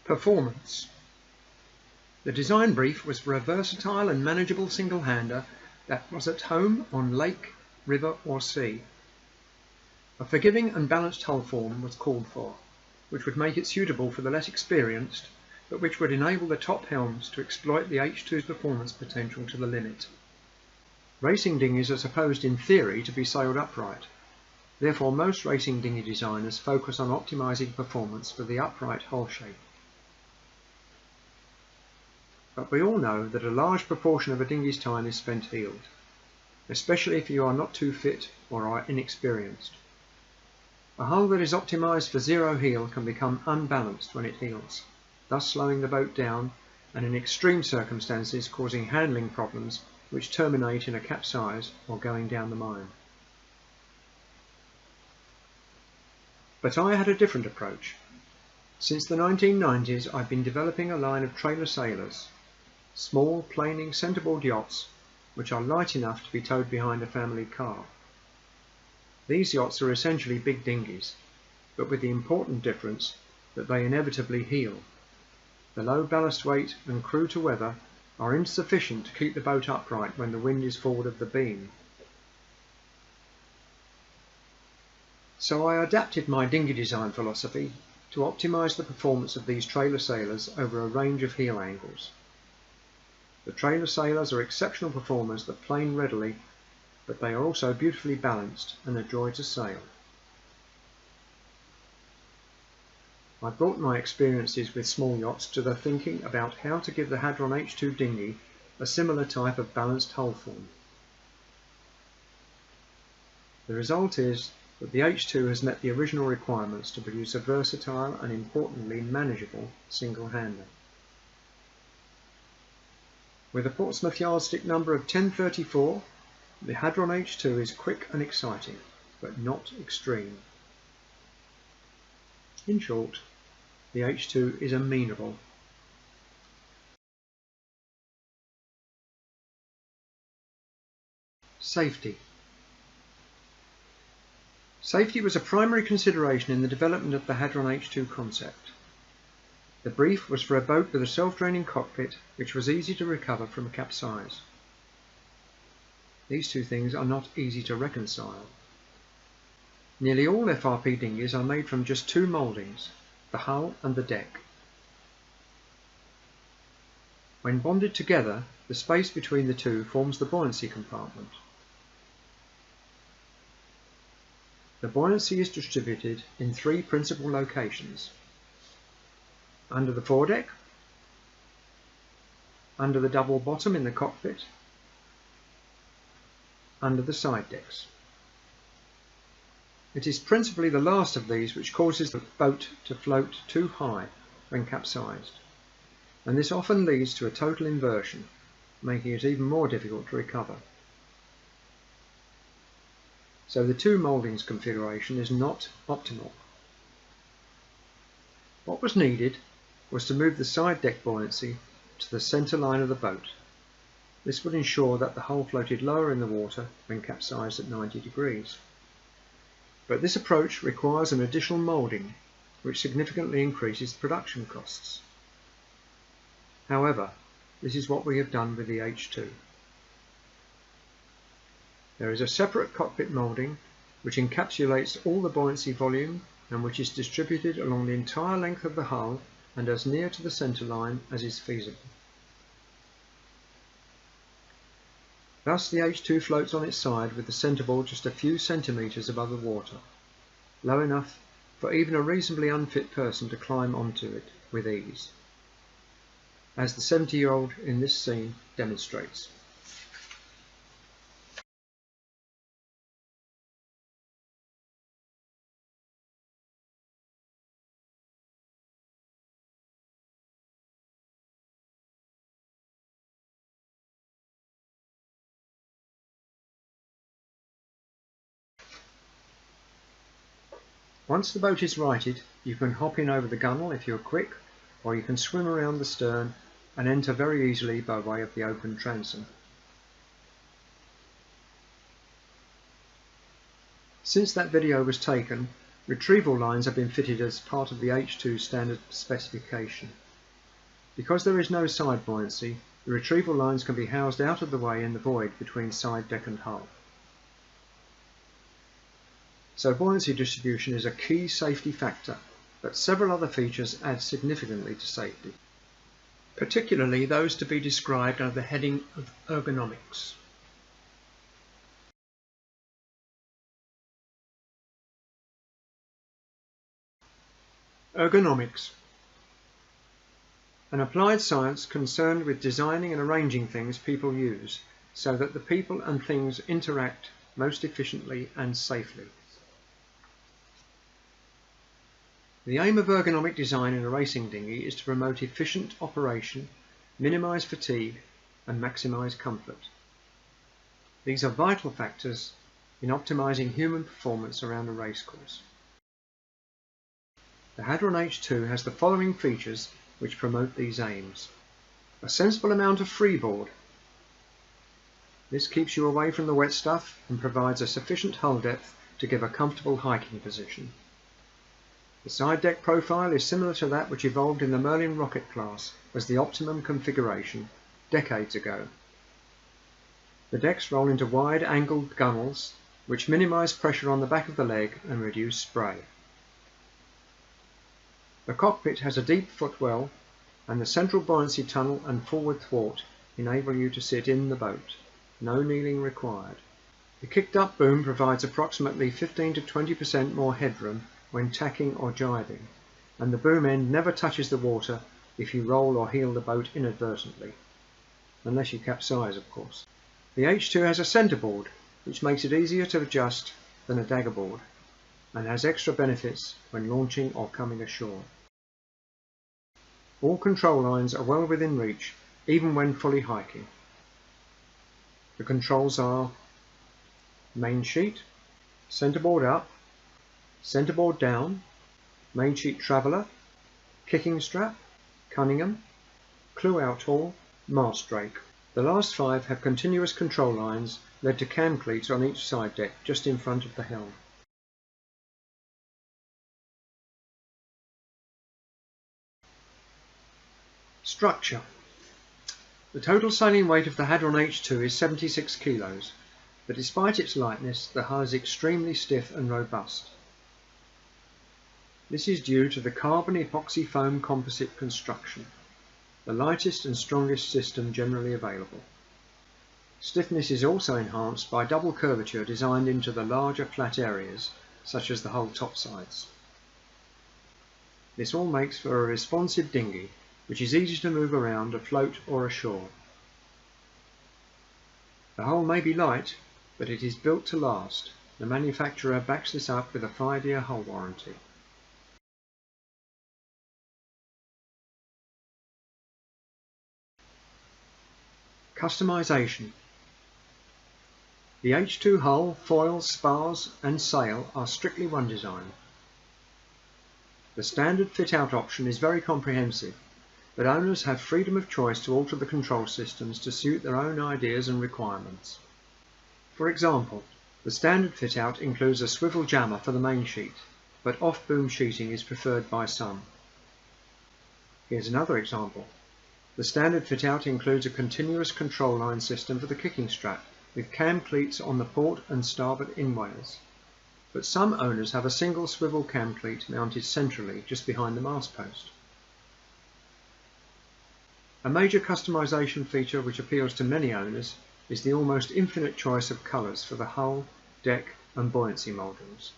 Performance. The design brief was for a versatile and manageable single-hander that was at home on lake, river or sea. A forgiving and balanced hull form was called for, which would make it suitable for the less experienced, but which would enable the top helms to exploit the H2's performance potential to the limit. Racing dinghies are supposed in theory to be sailed upright. Therefore most racing dinghy designers focus on optimizing performance for the upright hull shape. But we all know that a large proportion of a dinghy's time is spent heeled, especially if you are not too fit or are inexperienced. A hull that is optimized for zero heel can become unbalanced when it heels, thus slowing the boat down and in extreme circumstances causing handling problems which terminate in a capsize or going down the mine. But I had a different approach. Since the 1990s I've been developing a line of trailer sailors, small planing centerboard yachts which are light enough to be towed behind a family car. These yachts are essentially big dinghies, but with the important difference that they inevitably heel. The low ballast weight and crew to weather are insufficient to keep the boat upright when the wind is forward of the beam. So I adapted my dinghy design philosophy to optimize the performance of these trailer sailors over a range of heel angles. The trailer sailors are exceptional performers that plane readily, but they are also beautifully balanced and a joy to sail. I brought my experiences with small yachts to the thinking about how to give the Hadron H2 dinghy a similar type of balanced hull form. The result is that the H2 has met the original requirements to produce a versatile and importantly manageable single-hander. With a Portsmouth yardstick number of 1034, the Hadron H2 is quick and exciting, but not extreme. In short, the H2 is amenable. Safety. Safety was a primary consideration in the development of the Hadron H2 concept. The brief was for a boat with a self-draining cockpit which was easy to recover from a capsize. These two things are not easy to reconcile. Nearly all FRP dinghies are made from just two mouldings, the hull and the deck. When bonded together, the space between the two forms the buoyancy compartment. The buoyancy is distributed in three principal locations: under the foredeck, under the double bottom in the cockpit, under the side decks. It is principally the last of these which causes the boat to float too high when capsized, and this often leads to a total inversion, making it even more difficult to recover. So the two mouldings configuration is not optimal. What was needed was to move the side deck buoyancy to the centre line of the boat. This would ensure that the hull floated lower in the water when capsized at 90 degrees. But this approach requires an additional moulding, which significantly increases production costs. However, this is what we have done with the H2. There is a separate cockpit moulding which encapsulates all the buoyancy volume and which is distributed along the entire length of the hull and as near to the centre line as is feasible. Thus the H2 floats on its side with the centreboard just a few centimetres above the water, low enough for even a reasonably unfit person to climb onto it with ease, as the 70-year-old in this scene demonstrates. Once the boat is righted, you can hop in over the gunwale if you're quick, or you can swim around the stern and enter very easily by way of the open transom. Since that video was taken, Retrieval lines have been fitted as part of the H2 standard specification. Because there is no side buoyancy, the retrieval lines can be housed out of the way in the void between side deck and hull. So buoyancy distribution is a key safety factor, but several other features add significantly to safety, particularly those to be described under the heading of ergonomics. Ergonomics. An applied science concerned with designing and arranging things people use so that the people and things interact most efficiently and safely. The aim of ergonomic design in a racing dinghy is to promote efficient operation, minimise fatigue and maximise comfort. These are vital factors in optimising human performance around a racecourse. The Hadron H2 has the following features which promote these aims. A sensible amount of freeboard. This keeps you away from the wet stuff and provides a sufficient hull depth to give a comfortable hiking position. The side deck profile is similar to that which evolved in the Merlin rocket class as the optimum configuration decades ago. The decks roll into wide angled gunnels which minimise pressure on the back of the leg and reduce spray. The cockpit has a deep footwell and the central buoyancy tunnel and forward thwart enable you to sit in the boat. No kneeling required. The kicked up boom provides approximately 15 to 20% more headroom when tacking or jibing, and the boom end never touches the water if you roll or heel the boat inadvertently, unless you capsize of course. The H2 has a centreboard which makes it easier to adjust than a daggerboard and has extra benefits when launching or coming ashore. All control lines are well within reach, even when fully hiking. The controls are main sheet, centreboard up, centreboard down, main sheet traveller, kicking strap, Cunningham, clew out haul, mast rake. The last 5 have continuous control lines led to cam cleats on each side deck just in front of the helm. Structure. The total sailing weight of the Hadron H2 is 76 kilos, but despite its lightness, the hull is extremely stiff and robust. This is due to the carbon epoxy foam composite construction, the lightest and strongest system generally available. Stiffness is also enhanced by double curvature designed into the larger flat areas, such as the hull topsides. This all makes for a responsive dinghy, which is easy to move around afloat or ashore. The hull may be light, but it is built to last. The manufacturer backs this up with a 5-year hull warranty. Customisation. The H2 hull, foils, spars and sail are strictly one design. The standard fit-out option is very comprehensive, but owners have freedom of choice to alter the control systems to suit their own ideas and requirements. For example, the standard fit-out includes a swivel jammer for the main sheet, but off-boom sheeting is preferred by some. Here's another example. The standard fit-out includes a continuous control line system for the kicking strap, with cam cleats on the port and starboard inwayers. But some owners have a single swivel cam cleat mounted centrally just behind the mast post. A major customization feature which appeals to many owners is the almost infinite choice of colours for the hull, deck and buoyancy mouldings,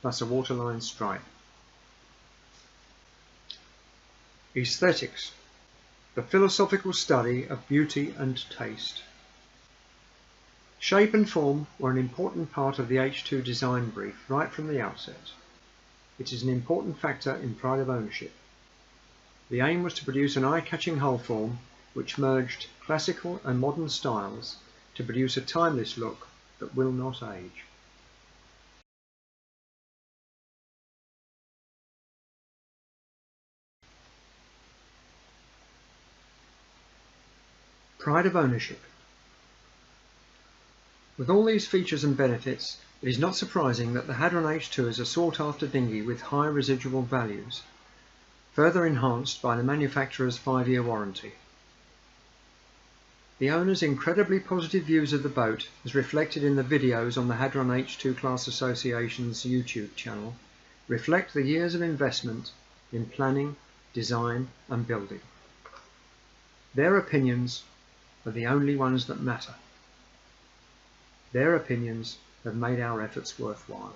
plus a waterline stripe. Aesthetics. The philosophical study of beauty and taste. Shape and form were an important part of the H2 design brief right from the outset. It is an important factor in pride of ownership. The aim was to produce an eye-catching hull form which merged classical and modern styles to produce a timeless look that will not age. Pride of ownership. With all these features and benefits, it is not surprising that the Hadron H2 is a sought-after dinghy with high residual values, further enhanced by the manufacturer's 5-year warranty. The owner's incredibly positive views of the boat, as reflected in the videos on the Hadron H2 Class Association's YouTube channel, reflect the years of investment in planning, design and building. Their opinions are the only ones that matter. Their opinions have made our efforts worthwhile.